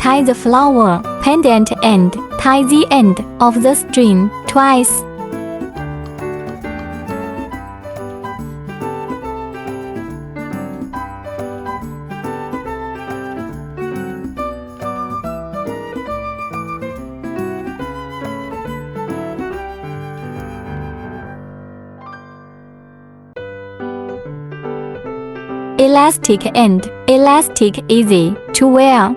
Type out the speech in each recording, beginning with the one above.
Tie the flower pendant and tie the end of the string twice. Elastic and elastic easy to wear.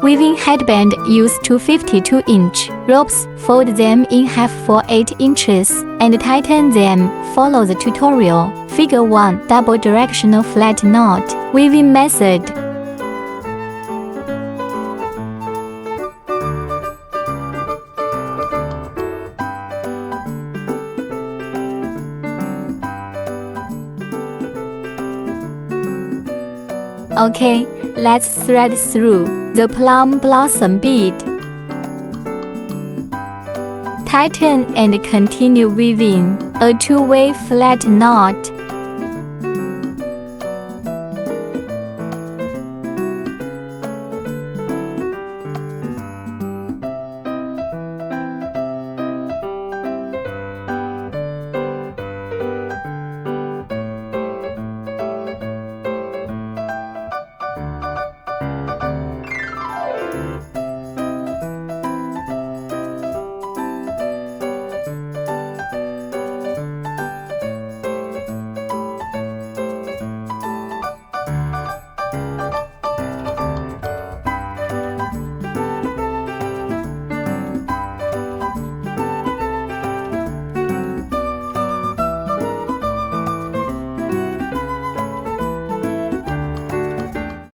Weaving headband, use two 52-inch ropes, fold them in half for 8 inches, and tighten them. Follow the tutorial. Figure 1. Double directional flat knot weaving method. Okay, let's thread through the plum blossom bead. Tighten and continue weaving a two-way flat knot.